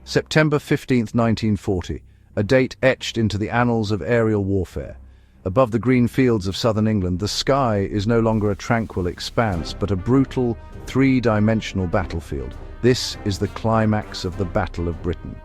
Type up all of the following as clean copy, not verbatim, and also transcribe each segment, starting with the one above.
September 15, 1940, a date etched into the annals of aerial warfare. Above the green fields of southern England, the sky is no longer a tranquil expanse, but a brutal, three-dimensional battlefield. This is the climax of the Battle of Britain.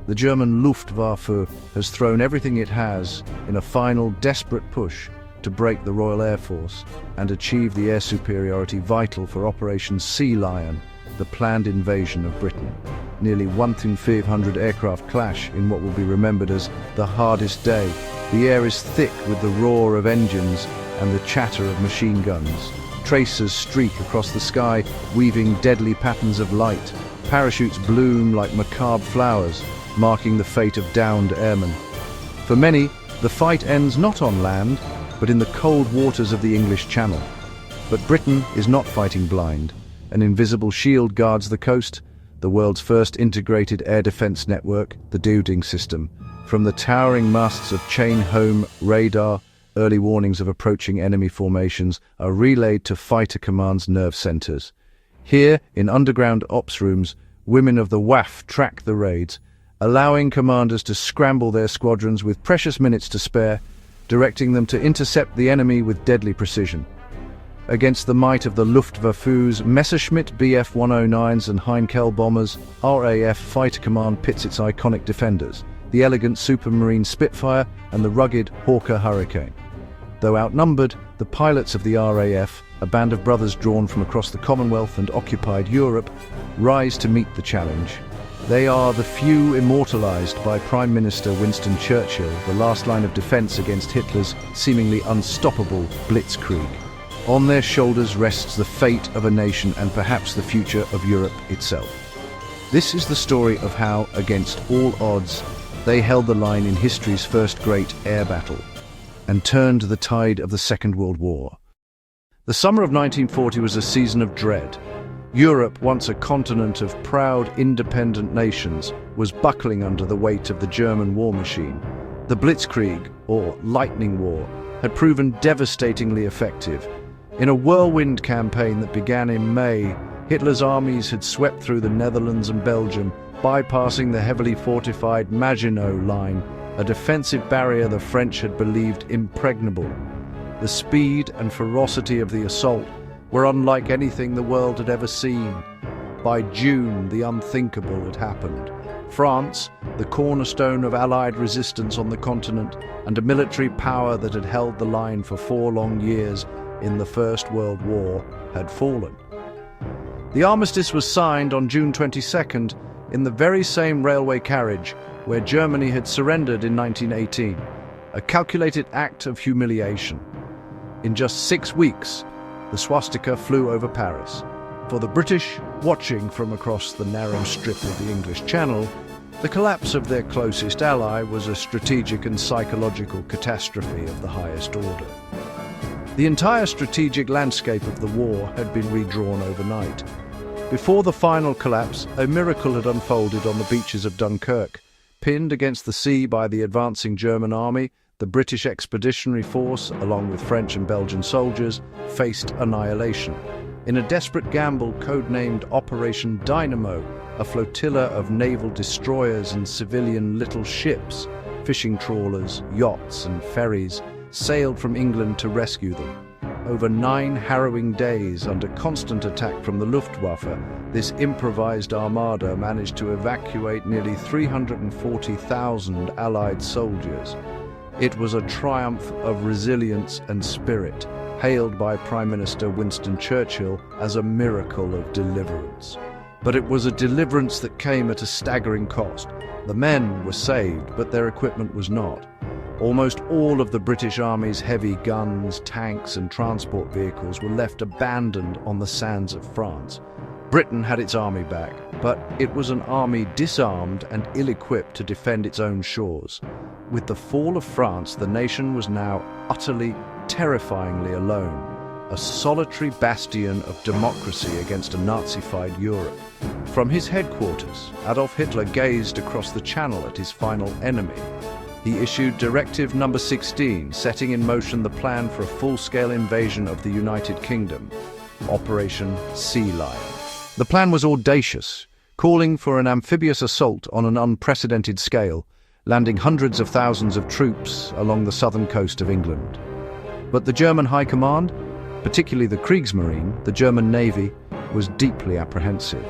The German Luftwaffe has thrown everything it has in a final, desperate push to break the Royal Air Force and achieve the air superiority vital for Operation Sea Lion, the planned invasion of Britain. Nearly 1,500 aircraft clash in what will be remembered as the hardest day. The air is thick with the roar of engines and the chatter of machine guns. Tracers streak across the sky, weaving deadly patterns of light. Parachutes bloom like macabre flowers, marking the fate of downed airmen. For many, the fight ends not on land, but in the cold waters of the English Channel. But Britain is not fighting blind. An invisible shield guards the coast, the world's first integrated air defense network, the Dooding system. From the towering masts of chain-home radar, early warnings of approaching enemy formations are relayed to fighter command's nerve centers. Here, in underground ops rooms, women of the WAF track the raids, allowing commanders to scramble their squadrons with precious minutes to spare, directing them to intercept the enemy with deadly precision. Against the might of the Luftwaffe's Messerschmitt Bf-109s and Heinkel bombers, RAF Fighter Command pits its iconic defenders, the elegant Supermarine Spitfire and the rugged Hawker Hurricane. Though outnumbered, the pilots of the RAF, a band of brothers drawn from across the Commonwealth and occupied Europe, rise to meet the challenge. They are the few immortalized by Prime Minister Winston Churchill, the last line of defense against Hitler's seemingly unstoppable blitzkrieg. On their shoulders rests the fate of a nation and perhaps the future of Europe itself. This is the story of how, against all odds, they held the line in history's first great air battle and turned the tide of the Second World War. The summer of 1940 was a season of dread. Europe, once a continent of proud, independent nations, was buckling under the weight of the German war machine. The Blitzkrieg, or Lightning War, had proven devastatingly effective. In a whirlwind campaign that began in May, Hitler's armies had swept through the Netherlands and Belgium, bypassing the heavily fortified Maginot Line, a defensive barrier the French had believed impregnable. The speed and ferocity of the assault were unlike anything the world had ever seen. By June, the unthinkable had happened. France, the cornerstone of Allied resistance on the continent, and a military power that had held the line for 4 long years in the First World War, had fallen. The armistice was signed on June 22nd in the very same railway carriage where Germany had surrendered in 1918, a calculated act of humiliation. In just 6 weeks, the swastika flew over Paris. For the British, watching from across the narrow strip of the English Channel, the collapse of their closest ally was a strategic and psychological catastrophe of the highest order. The entire strategic landscape of the war had been redrawn overnight. Before the final collapse, a miracle had unfolded on the beaches of Dunkirk. Pinned against the sea by the advancing German army, the British Expeditionary Force, along with French and Belgian soldiers, faced annihilation. In a desperate gamble codenamed Operation Dynamo, a flotilla of naval destroyers and civilian little ships, fishing trawlers, yachts and ferries, sailed from England to rescue them. Over 9 harrowing days under constant attack from the Luftwaffe, this improvised armada managed to evacuate nearly 340,000 Allied soldiers. It was a triumph of resilience and spirit, hailed by Prime Minister Winston Churchill as a miracle of deliverance. But it was a deliverance that came at a staggering cost. The men were saved, but their equipment was not. Almost all of the British Army's heavy guns, tanks and transport vehicles were left abandoned on the sands of France. Britain had its army back, but it was an army disarmed and ill-equipped to defend its own shores. With the fall of France, the nation was now utterly, terrifyingly alone, a solitary bastion of democracy against a Nazified Europe. From his headquarters, Adolf Hitler gazed across the Channel at his final enemy. He issued Directive No. 16, setting in motion the plan for a full-scale invasion of the United Kingdom, Operation Sea Lion. The plan was audacious. calling for an amphibious assault on an unprecedented scale, landing hundreds of thousands of troops along the southern coast of England. But the German High Command, particularly the Kriegsmarine, the German Navy, was deeply apprehensive.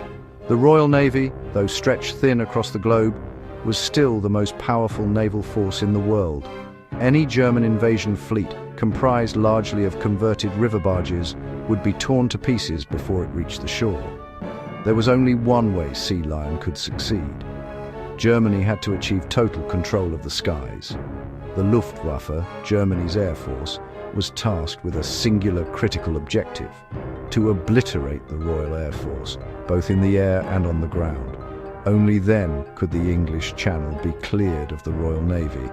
The Royal Navy, though stretched thin across the globe, was still the most powerful naval force in the world. Any German invasion fleet, comprised largely of converted river barges, would be torn to pieces before it reached the shore. There was only one way Sea Lion could succeed. Germany had to achieve total control of the skies. The Luftwaffe, Germany's air force, was tasked with a singular critical objective: to obliterate the Royal Air Force, both in the air and on the ground. Only then could the English Channel be cleared of the Royal Navy,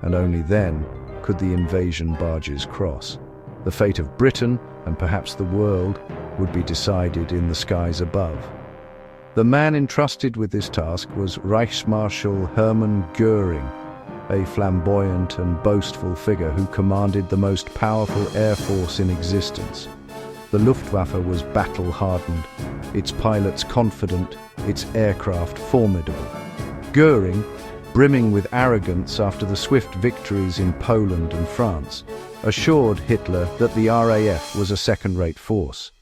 and only then could the invasion barges cross. The fate of Britain, and perhaps the world, would be decided in the skies above. The man entrusted with this task was Reichsmarschall Hermann Göring, a flamboyant and boastful figure who commanded the most powerful air force in existence. The Luftwaffe was battle-hardened, its pilots confident, its aircraft formidable. Göring, brimming with arrogance after the swift victories in Poland and France, assured Hitler that the RAF was a second-rate force.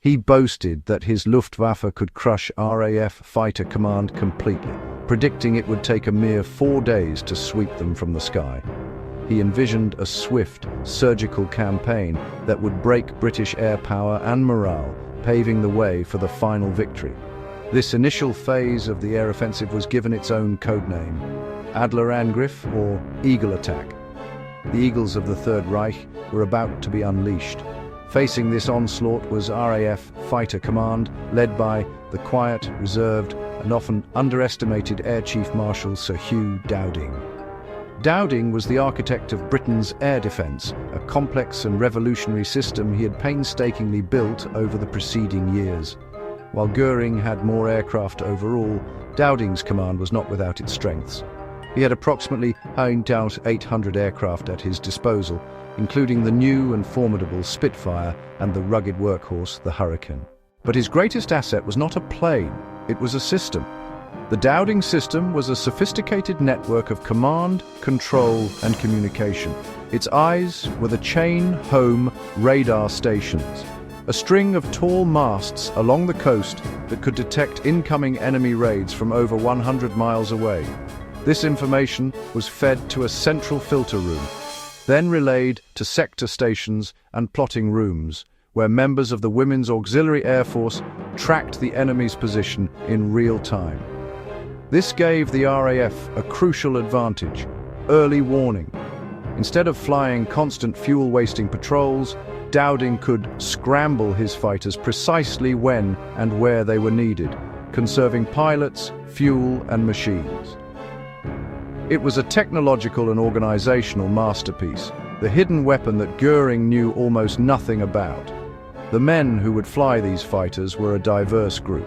He boasted that his Luftwaffe could crush RAF fighter command completely, predicting it would take a mere 4 days to sweep them from the sky. He envisioned a swift, surgical campaign that would break British air power and morale, paving the way for the final victory. This initial phase of the air offensive was given its own codename: Adlerangriff, or Eagle Attack. The Eagles of the Third Reich were about to be unleashed. Facing this onslaught was RAF Fighter Command, led by the quiet, reserved, and often underestimated Air Chief Marshal Sir Hugh Dowding. Dowding was the architect of Britain's air defence, a complex and revolutionary system he had painstakingly built over the preceding years. While Göring had more aircraft overall, Dowding's command was not without its strengths. He had approximately 800 aircraft at his disposal, including the new and formidable Spitfire and the rugged workhorse, the Hurricane. But his greatest asset was not a plane, it was a system. The Dowding system was a sophisticated network of command, control, and communication. Its eyes were the chain-home radar stations, a string of tall masts along the coast that could detect incoming enemy raids from over 100 miles away. This information was fed to a central filter room, then relayed to sector stations and plotting rooms, where members of the Women's Auxiliary Air Force tracked the enemy's position in real time. This gave the RAF a crucial advantage: early warning. Instead of flying constant fuel-wasting patrols, Dowding could scramble his fighters precisely when and where they were needed, conserving pilots, fuel, and machines. It was a technological and organizational masterpiece, the hidden weapon that Göring knew almost nothing about. The men who would fly these fighters were a diverse group.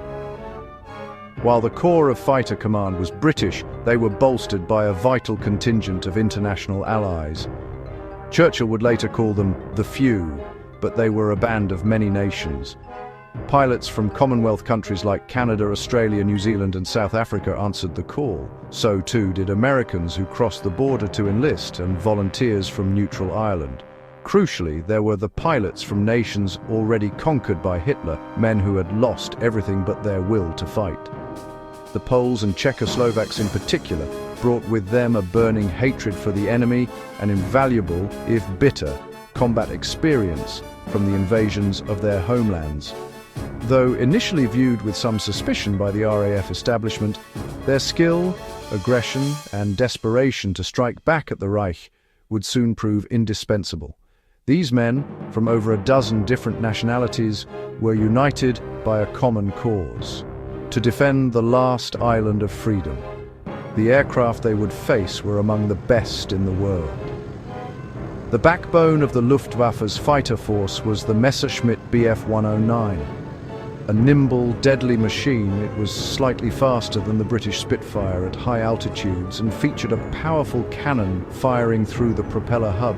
While the core of Fighter Command was British, they were bolstered by a vital contingent of international allies. Churchill would later call them the Few, but they were a band of many nations. Pilots from Commonwealth countries like Canada, Australia, New Zealand, and South Africa answered the call. So too did Americans who crossed the border to enlist, and volunteers from neutral Ireland. Crucially, there were the pilots from nations already conquered by Hitler, men who had lost everything but their will to fight. The Poles and Czechoslovaks in particular brought with them a burning hatred for the enemy, an invaluable, if bitter, combat experience from the invasions of their homelands. Though initially viewed with some suspicion by the RAF establishment, their skill, aggression, and desperation to strike back at the Reich would soon prove indispensable. These men, from over a dozen different nationalities, were united by a common cause: to defend the last island of freedom. The aircraft they would face were among the best in the world. The backbone of the Luftwaffe's fighter force was the Messerschmitt Bf 109. A nimble, deadly machine, it was slightly faster than the British Spitfire at high altitudes and featured a powerful cannon firing through the propeller hub.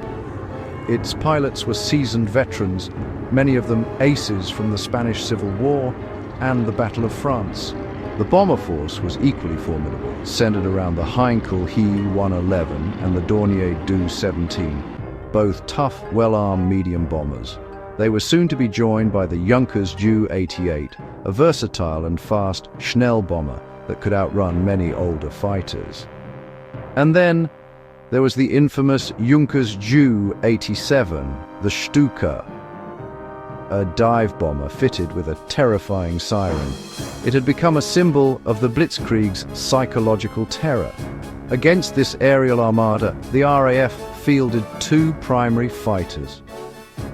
Its pilots were seasoned veterans, many of them aces from the Spanish Civil War and the Battle of France. The bomber force was equally formidable, centered around the Heinkel He-111 and the Dornier Do-17, both tough, well-armed medium bombers. They were soon to be joined by the Junkers Ju-88, a versatile and fast Schnell bomber that could outrun many older fighters. And then there was the infamous Junkers Ju-87, the Stuka, a dive bomber fitted with a terrifying siren. It had become a symbol of the Blitzkrieg's psychological terror. Against this aerial armada, the RAF fielded two primary fighters.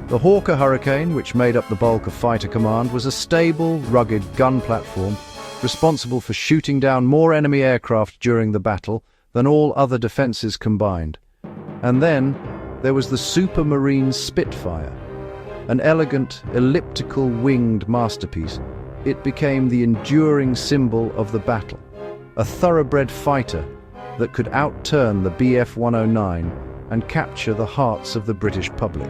The Hawker Hurricane, which made up the bulk of Fighter Command, was a stable, rugged gun platform responsible for shooting down more enemy aircraft during the battle than all other defenses combined. And then there was the Supermarine Spitfire, an elegant, elliptical winged masterpiece. It became the enduring symbol of the battle, a thoroughbred fighter that could outturn the Bf-109 and capture the hearts of the British public.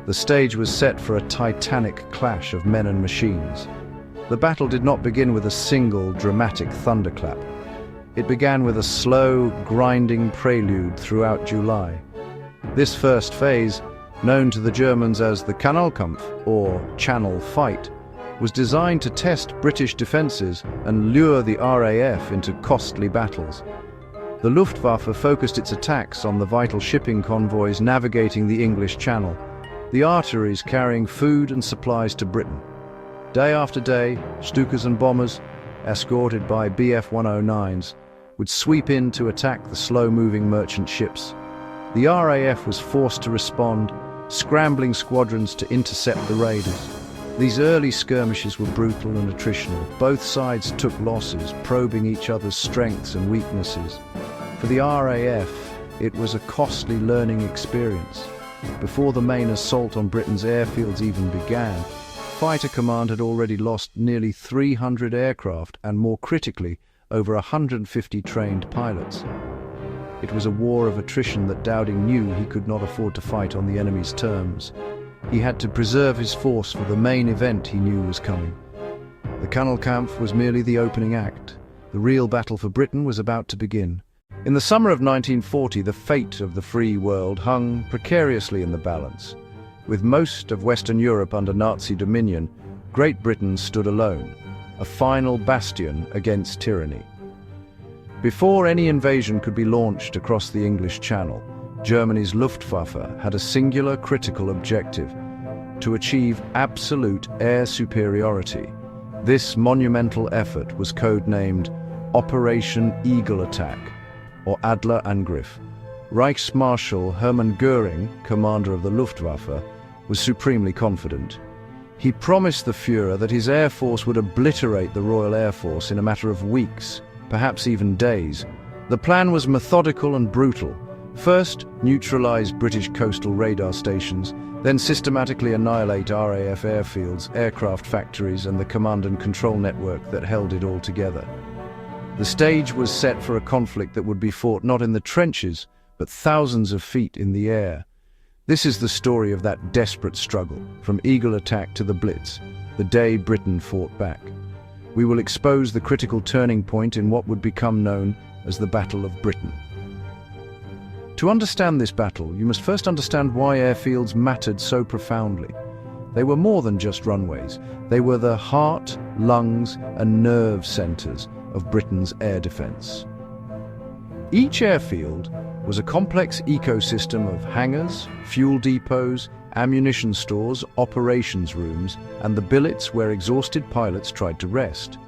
The stage was set for a titanic clash of men and machines. The battle did not begin with a single dramatic thunderclap. It began with a slow, grinding prelude throughout July. This first phase, known to the Germans as the Kanalkampf, or Channel Fight, was designed to test British defences and lure the RAF into costly battles. The Luftwaffe focused its attacks on the vital shipping convoys navigating the English Channel, the arteries carrying food and supplies to Britain. Day after day, Stukas and bombers, escorted by Bf-109s, would sweep in to attack the slow-moving merchant ships. The RAF was forced to respond, scrambling squadrons to intercept the raiders. These early skirmishes were brutal and attritional. Both sides took losses, probing each other's strengths and weaknesses. For the RAF, it was a costly learning experience. Before the main assault on Britain's airfields even began, Fighter Command had already lost nearly 300 aircraft and, more critically, over 150 trained pilots. It was a war of attrition that Dowding knew he could not afford to fight on the enemy's terms. He had to preserve his force for the main event he knew was coming. The Kanalkampf was merely the opening act. The real battle for Britain was about to begin. In the summer of 1940, the fate of the free world hung precariously in the balance. With most of Western Europe under Nazi dominion, Great Britain stood alone, a final bastion against tyranny. Before any invasion could be launched across the English Channel, Germany's Luftwaffe had a singular critical objective: to achieve absolute air superiority. This monumental effort was codenamed Operation Eagle Attack, or Adler Angriff. Reichsmarschall Hermann Göring, commander of the Luftwaffe, was supremely confident. He promised the Führer that his air force would obliterate the Royal Air Force in a matter of weeks, perhaps even days. The plan was methodical and brutal. First, neutralize British coastal radar stations, then systematically annihilate RAF airfields, aircraft factories, and the command and control network that held it all together. The stage was set for a conflict that would be fought not in the trenches, but thousands of feet in the air. This is the story of that desperate struggle, from Eagle Attack to the Blitz, the day Britain fought back. We will expose the critical turning point in what would become known as the Battle of Britain. To understand this battle, you must first understand why airfields mattered so profoundly. They were more than just runways. They were the heart, lungs, and nerve centers of Britain's air defense. Each airfield was a complex ecosystem of hangars, fuel depots, ammunition stores, operations rooms, and the billets where exhausted pilots tried to rest.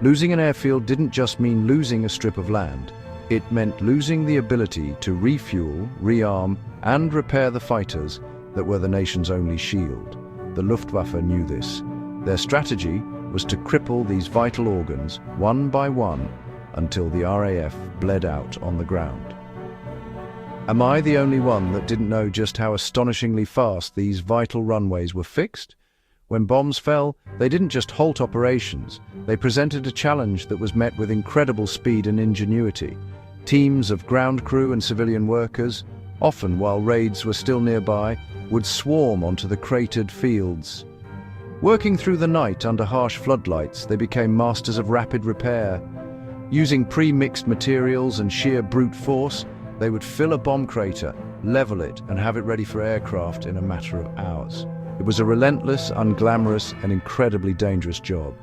Losing an airfield didn't just mean losing a strip of land. It meant losing the ability to refuel, rearm, and repair the fighters that were the nation's only shield. The Luftwaffe knew this. Their strategy was to cripple these vital organs, one by one, until the RAF bled out on the ground. Am I the only one that didn't know just how astonishingly fast these vital runways were fixed? When bombs fell, they didn't just halt operations. They presented a challenge that was met with incredible speed and ingenuity. Teams of ground crew and civilian workers, often while raids were still nearby, would swarm onto the cratered fields. Working through the night under harsh floodlights, they became masters of rapid repair. Using pre-mixed materials and sheer brute force, they would fill a bomb crater, level it, and have it ready for aircraft in a matter of hours. It was a relentless, unglamorous, and incredibly dangerous job.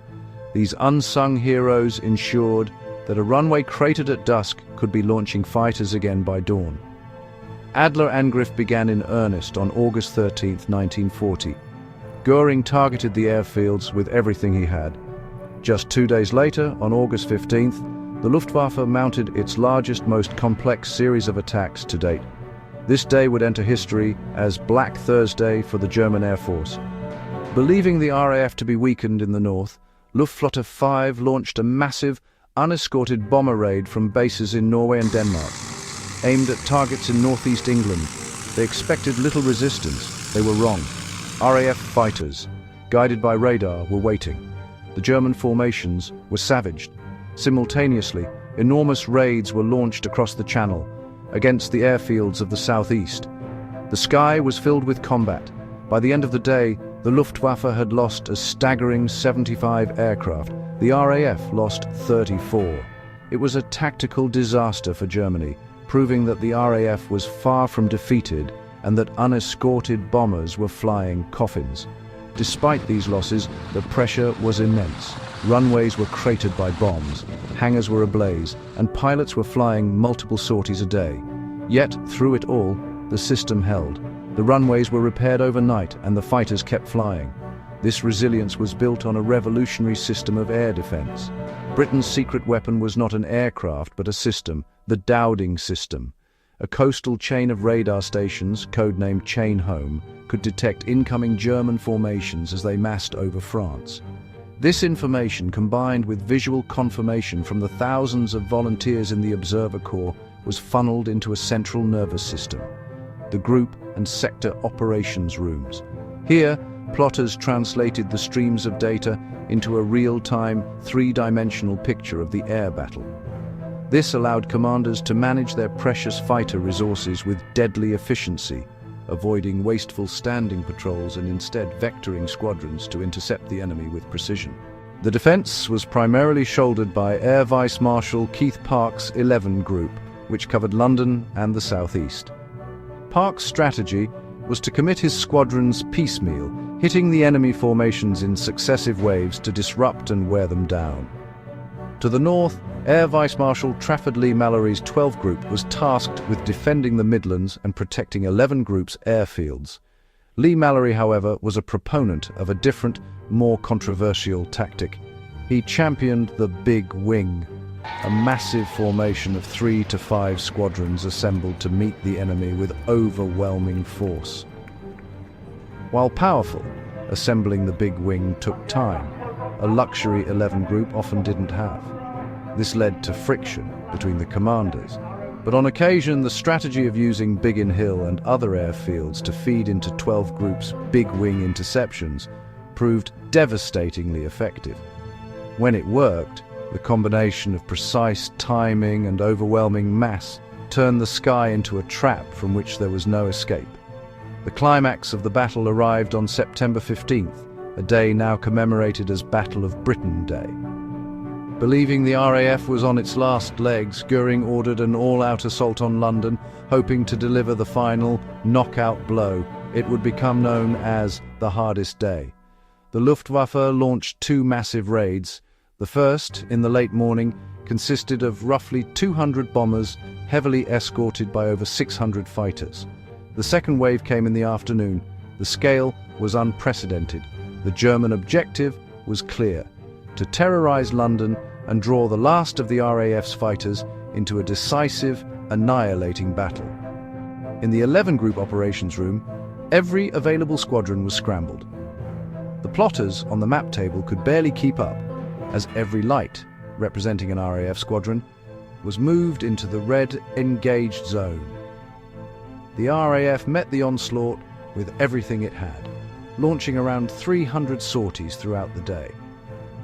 These unsung heroes ensured that a runway cratered at dusk could be launching fighters again by dawn. Adler-Angriff began in earnest on August 13, 1940. Göring targeted the airfields with everything he had. Just 2 days later, on August 15th, the Luftwaffe mounted its largest, most complex series of attacks to date. This day would enter history as Black Thursday for the German Air Force. Believing the RAF to be weakened in the north, Luftflotte 5 launched a massive, unescorted bomber raid from bases in Norway and Denmark. Aimed at targets in northeast England, they expected little resistance. They were wrong. RAF fighters, guided by radar, were waiting. The German formations were savaged. Simultaneously, enormous raids were launched across the Channel, against the airfields of the southeast. The sky was filled with combat. By the end of the day, the Luftwaffe had lost a staggering 75 aircraft. The RAF lost 34. It was a tactical disaster for Germany, proving that the RAF was far from defeated and that unescorted bombers were flying coffins. Despite these losses, the pressure was immense. Runways were cratered by bombs, hangars were ablaze, and pilots were flying multiple sorties a day. Yet, through it all, the system held. The runways were repaired overnight and the fighters kept flying. This resilience was built on a revolutionary system of air defense. Britain's secret weapon was not an aircraft but a system, the Dowding system. A coastal chain of radar stations, codenamed Chain Home, could detect incoming German formations as they massed over France. This information, combined with visual confirmation from the thousands of volunteers in the Observer Corps, was funneled into a central nervous system, the Group and Sector Operations Rooms. Here, plotters translated the streams of data into a real-time, three-dimensional picture of the air battle. This allowed commanders to manage their precious fighter resources with deadly efficiency, avoiding wasteful standing patrols and instead vectoring squadrons to intercept the enemy with precision. The defense was primarily shouldered by Air Vice Marshal Keith Park's 11 Group, which covered London and the southeast. Park's strategy was to commit his squadrons piecemeal, hitting the enemy formations in successive waves to disrupt and wear them down. To the north, Air Vice Marshal Trafford Leigh-Mallory's 12 Group was tasked with defending the Midlands and protecting 11 Group's airfields. Leigh-Mallory, however, was a proponent of a different, more controversial tactic. He championed the Big Wing, a massive formation of 3 to 5 squadrons assembled to meet the enemy with overwhelming force. While powerful, assembling the Big Wing took time, a luxury 11 Group often didn't have. This led to friction between the commanders, but on occasion the strategy of using Biggin Hill and other airfields to feed into 12 Group's Big Wing interceptions proved devastatingly effective. When it worked, the combination of precise timing and overwhelming mass turned the sky into a trap from which there was no escape. The climax of the battle arrived on September 15th, a day now commemorated as Battle of Britain Day. Believing the RAF was on its last legs, Göring ordered an all-out assault on London, hoping to deliver the final knockout blow. It would become known as the hardest day. The Luftwaffe launched 2 massive raids. The first, in the late morning, consisted of roughly 200 bombers, heavily escorted by over 600 fighters. The second wave came in the afternoon. The scale was unprecedented. The German objective was clear: to terrorize London and draw the last of the RAF's fighters into a decisive, annihilating battle. In the 11 Group operations room, every available squadron was scrambled. The plotters on the map table could barely keep up, as every light, representing an RAF squadron, was moved into the red engaged zone. The RAF met the onslaught with everything it had, launching around 300 sorties throughout the day.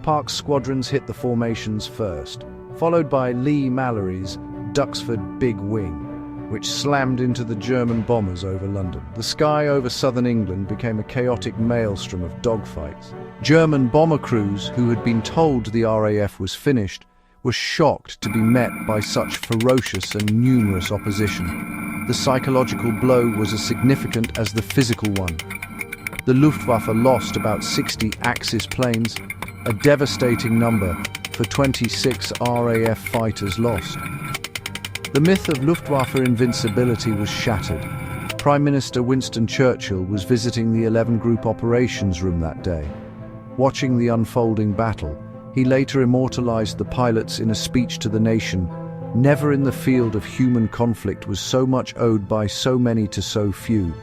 Park's squadrons hit the formations first, followed by Leigh-Mallory's Duxford Big Wing, which slammed into the German bombers over London. The sky over southern England became a chaotic maelstrom of dogfights. German bomber crews, who had been told the RAF was finished, were shocked to be met by such ferocious and numerous opposition. The psychological blow was as significant as the physical one. The Luftwaffe lost about 60 Axis planes, a devastating number for 26 RAF fighters lost. The myth of Luftwaffe invincibility was shattered. Prime Minister Winston Churchill was visiting the 11 Group operations room that day. Watching the unfolding battle, he later immortalized the pilots in a speech to the nation. Never in the field of human conflict was so much owed by so many to so few.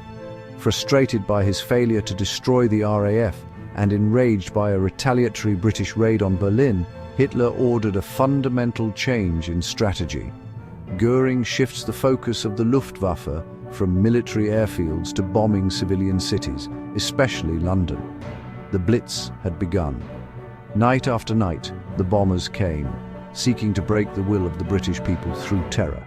Frustrated by his failure to destroy the RAF and enraged by a retaliatory British raid on Berlin, Hitler ordered a fundamental change in strategy. Goering shifts the focus of the Luftwaffe from military airfields to bombing civilian cities, especially London. The Blitz had begun. Night after night, the bombers came, seeking to break the will of the British people through terror.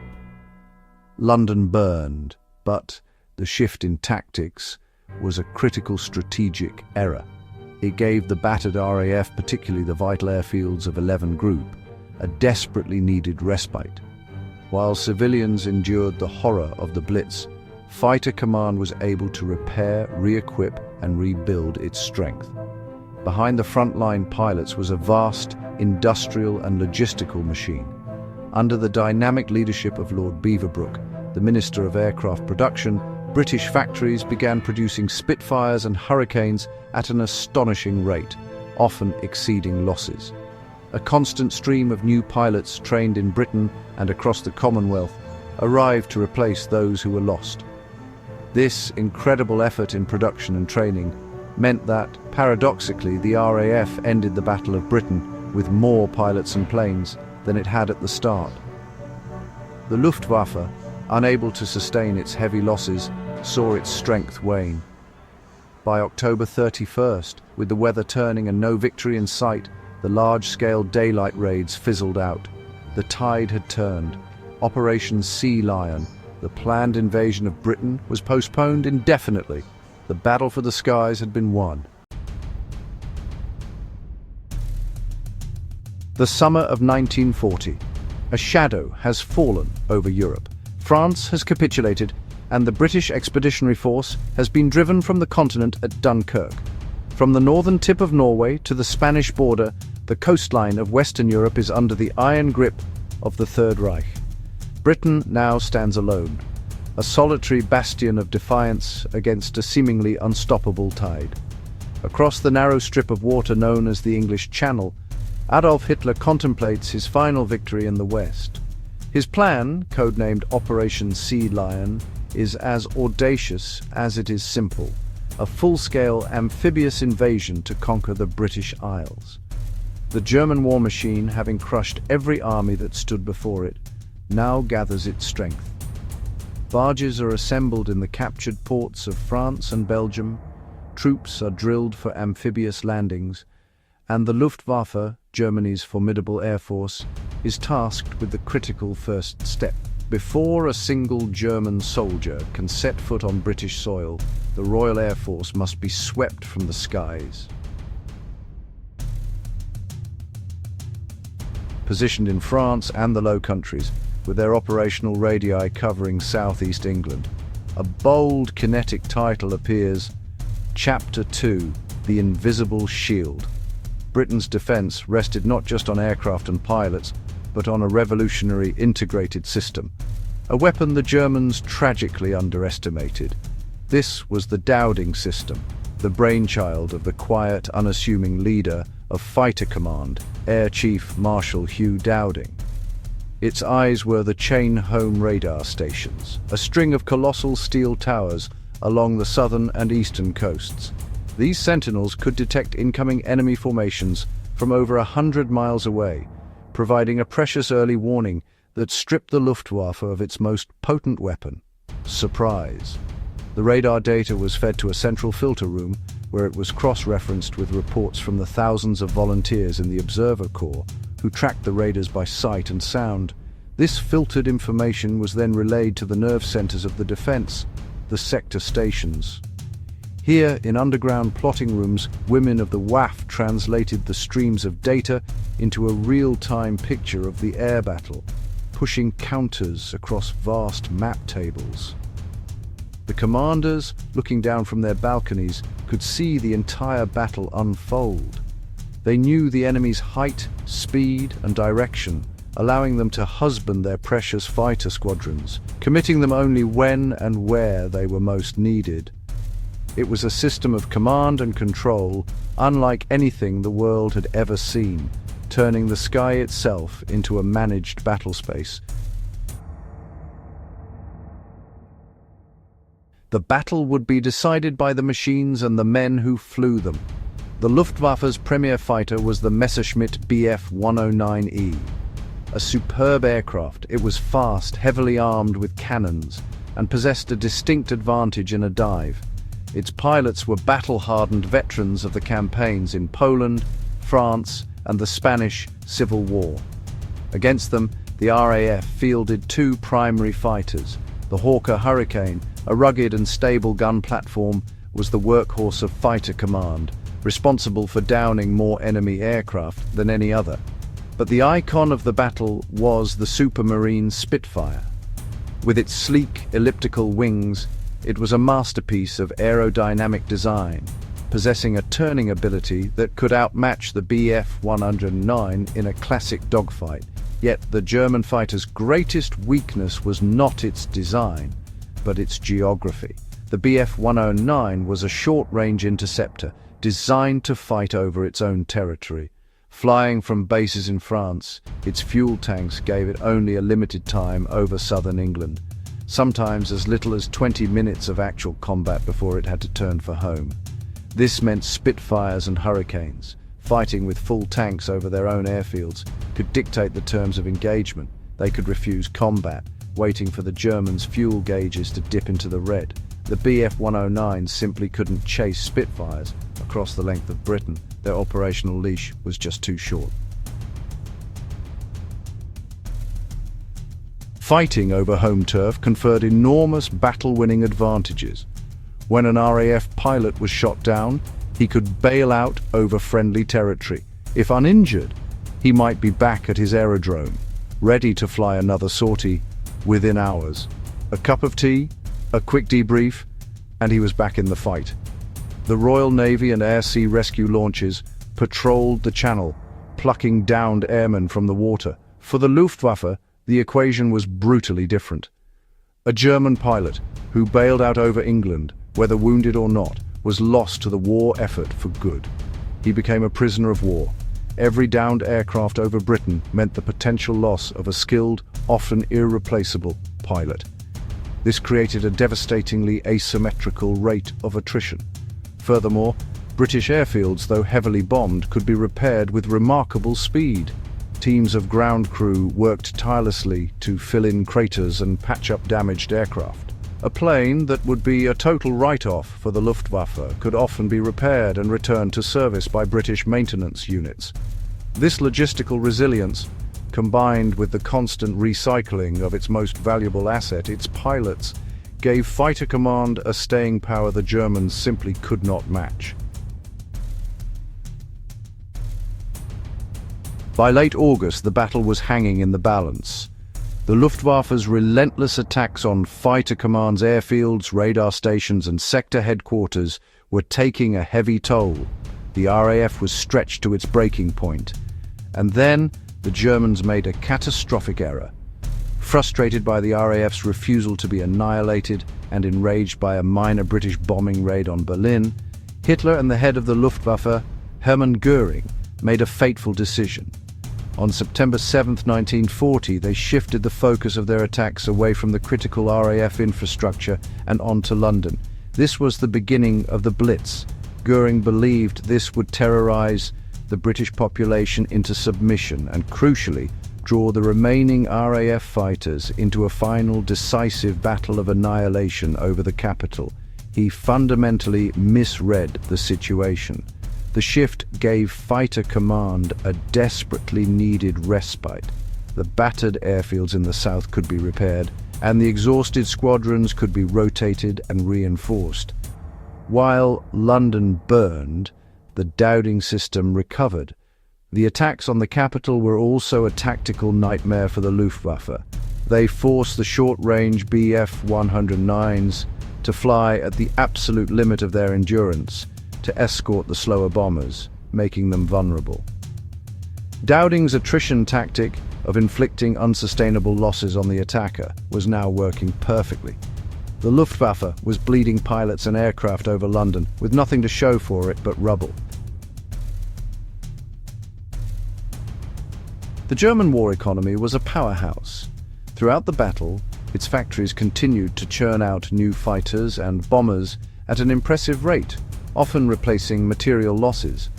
London burned, but the shift in tactics was a critical strategic error. It gave the battered RAF, particularly the vital airfields of 11 Group, a desperately needed respite. While civilians endured the horror of the Blitz, Fighter Command was able to repair, re-equip, and rebuild its strength. Behind the frontline pilots was a vast industrial and logistical machine. Under the dynamic leadership of Lord Beaverbrook, the Minister of Aircraft Production, British factories began producing Spitfires and Hurricanes at an astonishing rate, often exceeding losses. A constant stream of new pilots trained in Britain and across the Commonwealth arrived to replace those who were lost. This incredible effort in production and training meant that, paradoxically, the RAF ended the Battle of Britain with more pilots and planes than it had at the start. The Luftwaffe, unable to sustain its heavy losses, saw its strength wane. By October 31st, with the weather turning and no victory in sight, the large-scale daylight raids fizzled out. The tide had turned. Operation Sea Lion, the planned invasion of Britain, was postponed indefinitely. The battle for the skies had been won. The summer of 1940. A shadow has fallen over Europe. France has capitulated, and the British Expeditionary Force has been driven from the continent at Dunkirk. From the northern tip of Norway to the Spanish border, the coastline of Western Europe is under the iron grip of the Third Reich. Britain now stands alone, a solitary bastion of defiance against a seemingly unstoppable tide. Across the narrow strip of water known as the English Channel, Adolf Hitler contemplates his final victory in the West. His plan, codenamed Operation Sea Lion, is as audacious as it is simple: a full-scale amphibious invasion to conquer the British Isles. The German war machine, having crushed every army that stood before it, now gathers its strength. Barges are assembled in the captured ports of France and Belgium, troops are drilled for amphibious landings, and the Luftwaffe, Germany's formidable air force, is tasked with the critical first step. Before a single German soldier can set foot on British soil, the Royal Air Force must be swept from the skies. Positioned in France and the Low Countries, with their operational radii covering southeast England, a bold kinetic title appears: Chapter 2, The Invisible Shield. Britain's defence rested not just on aircraft and pilots, but on a revolutionary integrated system, a weapon the Germans tragically underestimated. This was the Dowding system, the brainchild of the quiet, unassuming leader of Fighter Command, Air Chief Marshal Hugh Dowding. Its eyes were the chain-home radar stations, a string of colossal steel towers along the southern and eastern coasts. These sentinels could detect incoming enemy formations from over 100 miles away, providing a precious early warning that stripped the Luftwaffe of its most potent weapon: surprise. The radar data was fed to a central filter room, where it was cross-referenced with reports from the thousands of volunteers in the Observer Corps who tracked the raiders by sight and sound. This filtered information was then relayed to the nerve centers of the defense, the sector stations. Here, in underground plotting rooms, women of the WAF translated the streams of data into a real-time picture of the air battle, pushing counters across vast map tables. The commanders, looking down from their balconies, could see the entire battle unfold. They knew the enemy's height, speed, and direction, allowing them to husband their precious fighter squadrons, committing them only when and where they were most needed. It was a system of command and control unlike anything the world had ever seen, turning the sky itself into a managed battle space. The battle would be decided by the machines and the men who flew them. The Luftwaffe's premier fighter was the Messerschmitt Bf 109E. A superb aircraft, it was fast, heavily armed with cannons, and possessed a distinct advantage in a dive. Its pilots were battle-hardened veterans of the campaigns in Poland, France, and the Spanish Civil War. Against them, the RAF fielded two primary fighters. The Hawker Hurricane, a rugged and stable gun platform, was the workhorse of fighter command, responsible for downing more enemy aircraft than any other. But the icon of the battle was the Supermarine Spitfire. With its sleek, elliptical wings, it was a masterpiece of aerodynamic design, possessing a turning ability that could outmatch the Bf 109 in a classic dogfight. Yet the German fighter's greatest weakness was not its design, but its geography. The Bf 109 was a short-range interceptor designed to fight over its own territory. Flying from bases in France, its fuel tanks gave it only a limited time over southern England, sometimes as little as 20 minutes of actual combat before it had to turn for home. This meant Spitfires and Hurricanes, fighting with full tanks over their own airfields, could dictate the terms of engagement. They could refuse combat, waiting for the Germans' fuel gauges to dip into the red. The Bf 109 simply couldn't chase Spitfires across the length of Britain. Their operational leash was just too short. Fighting over home turf conferred enormous battle-winning advantages. When an RAF pilot was shot down, he could bail out over friendly territory. If uninjured, he might be back at his aerodrome, ready to fly another sortie within hours. A cup of tea, a quick debrief, and he was back in the fight. The Royal Navy and Air Sea Rescue launches patrolled the channel, plucking downed airmen from the water. For the Luftwaffe, the equation was brutally different. A German pilot, who bailed out over England, whether wounded or not, was lost to the war effort for good. He became a prisoner of war. Every downed aircraft over Britain meant the potential loss of a skilled, often irreplaceable pilot. This created a devastatingly asymmetrical rate of attrition. Furthermore, British airfields, though heavily bombed, could be repaired with remarkable speed. Teams of ground crew worked tirelessly to fill in craters and patch up damaged aircraft. A plane that would be a total write-off for the Luftwaffe could often be repaired and returned to service by British maintenance units. This logistical resilience, combined with the constant recycling of its most valuable asset, its pilots, gave fighter command a staying power the Germans simply could not match. By late August, the battle was hanging in the balance. The Luftwaffe's relentless attacks on fighter command's airfields, radar stations, and sector headquarters were taking a heavy toll. The RAF was stretched to its breaking point. And then, the Germans made a catastrophic error. Frustrated by the RAF's refusal to be annihilated and enraged by a minor British bombing raid on Berlin, Hitler and the head of the Luftwaffe, Hermann Göring, made a fateful decision. On September 7, 1940, they shifted the focus of their attacks away from the critical RAF infrastructure and onto London. This was the beginning of the Blitz. Göring believed this would terrorize the British population into submission and, crucially, draw the remaining RAF fighters into a final decisive battle of annihilation over the capital. He fundamentally misread the situation. The shift gave fighter command a desperately needed respite. The battered airfields in the south could be repaired, and the exhausted squadrons could be rotated and reinforced. While London burned, the Dowding system recovered. The attacks on the capital were also a tactical nightmare for the Luftwaffe. They forced the short-range Bf-109s to fly at the absolute limit of their endurance to escort the slower bombers, making them vulnerable. Dowding's attrition tactic of inflicting unsustainable losses on the attacker was now working perfectly. The Luftwaffe was bleeding pilots and aircraft over London, with nothing to show for it but rubble. The German war economy was a powerhouse. Throughout the battle, its factories continued to churn out new fighters and bombers at an impressive rate, often replacing material losses.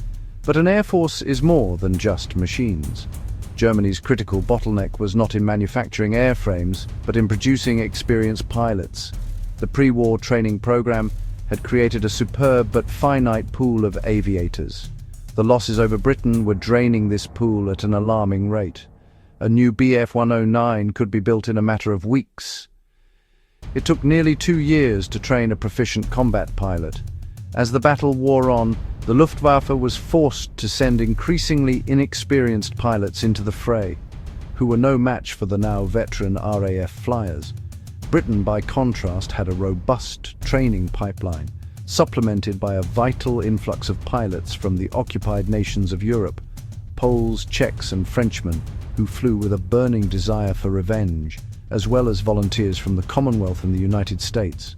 But an air force is more than just machines. Germany's critical bottleneck was not in manufacturing airframes, but in producing experienced pilots. The pre-war training program had created a superb but finite pool of aviators. The losses over Britain were draining this pool at an alarming rate. A new Bf-109 could be built in a matter of weeks. It took nearly 2 years to train a proficient combat pilot. As the battle wore on, the Luftwaffe was forced to send increasingly inexperienced pilots into the fray, who were no match for the now veteran RAF flyers. Britain, by contrast, had a robust training pipeline, supplemented by a vital influx of pilots from the occupied nations of Europe, Poles, Czechs and Frenchmen, who flew with a burning desire for revenge, as well as volunteers from the Commonwealth and the United States.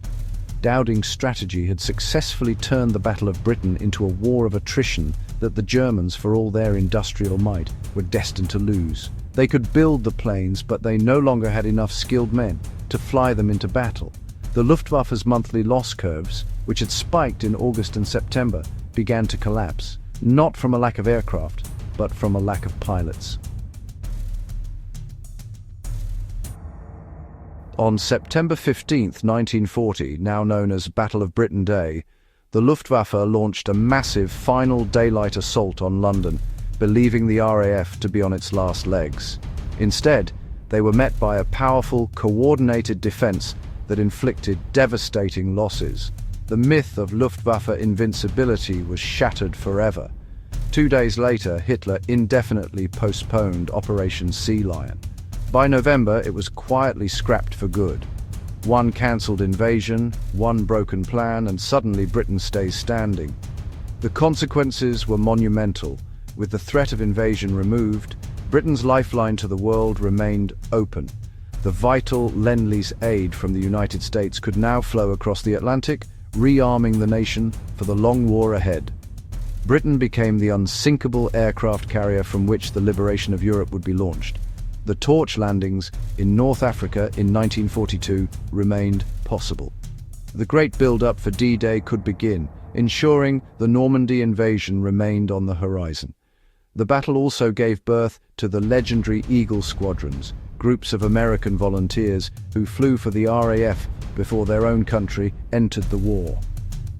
Dowding's strategy had successfully turned the Battle of Britain into a war of attrition that the Germans, for all their industrial might, were destined to lose. They could build the planes, but they no longer had enough skilled men to fly them into battle. The Luftwaffe's monthly loss curves, which had spiked in August and September, began to collapse, not from a lack of aircraft, but from a lack of pilots. On September 15, 1940, now known as Battle of Britain Day, the Luftwaffe launched a massive final daylight assault on London, believing the RAF to be on its last legs. Instead, they were met by a powerful, coordinated defense that inflicted devastating losses. The myth of Luftwaffe invincibility was shattered forever. 2 days later, Hitler indefinitely postponed Operation Sea Lion. By November, it was quietly scrapped for good. One cancelled invasion, one broken plan, and suddenly Britain stays standing. The consequences were monumental. With the threat of invasion removed, Britain's lifeline to the world remained open. The vital Lend-Lease aid from the United States could now flow across the Atlantic, rearming the nation for the long war ahead. Britain became the unsinkable aircraft carrier from which the liberation of Europe would be launched. The torch landings in North Africa in 1942 remained possible. The great build-up for D-Day could begin, ensuring the Normandy invasion remained on the horizon. The battle also gave birth to the legendary Eagle Squadrons, groups of American volunteers who flew for the RAF before their own country entered the war,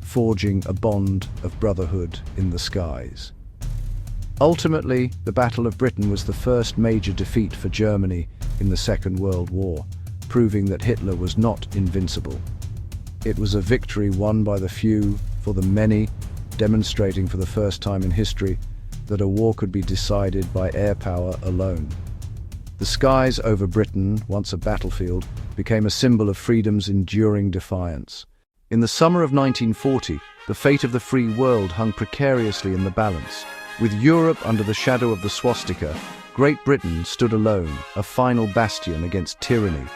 forging a bond of brotherhood in the skies. Ultimately, the Battle of Britain was the first major defeat for Germany in the Second World War, proving that Hitler was not invincible. It was a victory won by the few for the many, demonstrating for the first time in history that a war could be decided by air power alone. The skies over Britain, once a battlefield, became a symbol of freedom's enduring defiance. In the summer of 1940, the fate of the free world hung precariously in the balance. With Europe under the shadow of the swastika, Great Britain stood alone, a final bastion against tyranny.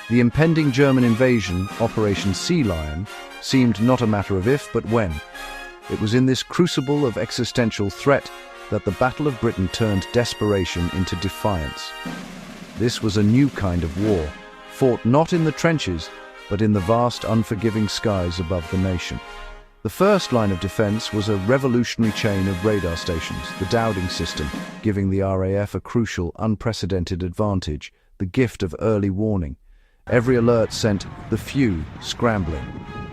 The impending German invasion, Operation Sea Lion, seemed not a matter of if, but when. It was in this crucible of existential threat that the Battle of Britain turned desperation into defiance. This was a new kind of war, fought not in the trenches, but in the vast, unforgiving skies above the nation. The first line of defense was a revolutionary chain of radar stations, the Dowding system, giving the RAF a crucial, unprecedented advantage, the gift of early warning. Every alert sent the few scrambling.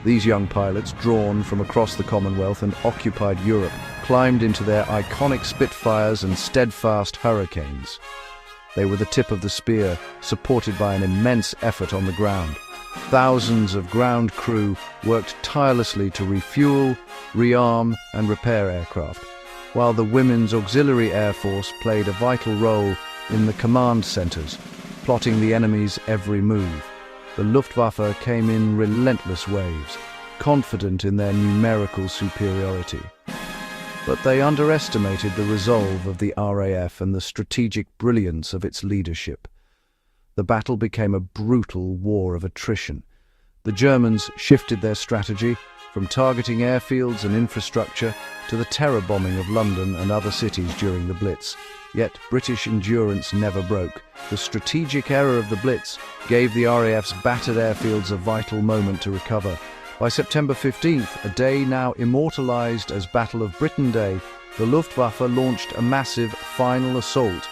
These young pilots, drawn from across the Commonwealth and occupied Europe, climbed into their iconic Spitfires and steadfast Hurricanes. They were the tip of the spear, supported by an immense effort on the ground. Thousands of ground crew worked tirelessly to refuel, rearm, and repair aircraft, while the Women's Auxiliary Air Force played a vital role in the command centers, plotting the enemy's every move. The Luftwaffe came in relentless waves, confident in their numerical superiority. But they underestimated the resolve of the RAF and the strategic brilliance of its leadership. The battle became a brutal war of attrition. The Germans shifted their strategy from targeting airfields and infrastructure to the terror bombing of London and other cities during the Blitz. Yet British endurance never broke. The strategic error of the Blitz gave the RAF's battered airfields a vital moment to recover. By September 15th, a day now immortalized as Battle of Britain Day, the Luftwaffe launched a massive final assault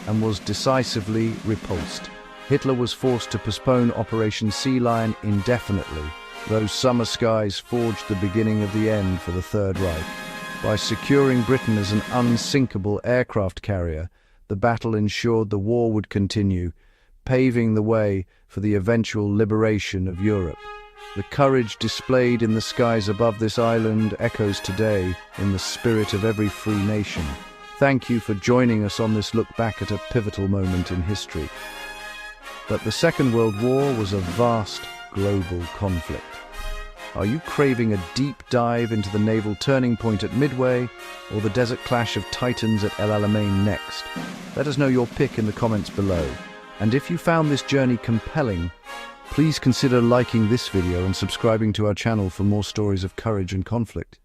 and was decisively repulsed. Hitler was forced to postpone Operation Sea Lion indefinitely. Those summer skies forged the beginning of the end for the Third Reich. By securing Britain as an unsinkable aircraft carrier, the battle ensured the war would continue, paving the way for the eventual liberation of Europe. The courage displayed in the skies above this island echoes today in the spirit of every free nation. Thank you for joining us on this look back at a pivotal moment in history. But the Second World War was a vast global conflict. Are you craving a deep dive into the naval turning point at Midway or the desert clash of titans at El Alamein next? Let us know your pick in the comments below. And if you found this journey compelling, please consider liking this video and subscribing to our channel for more stories of courage and conflict.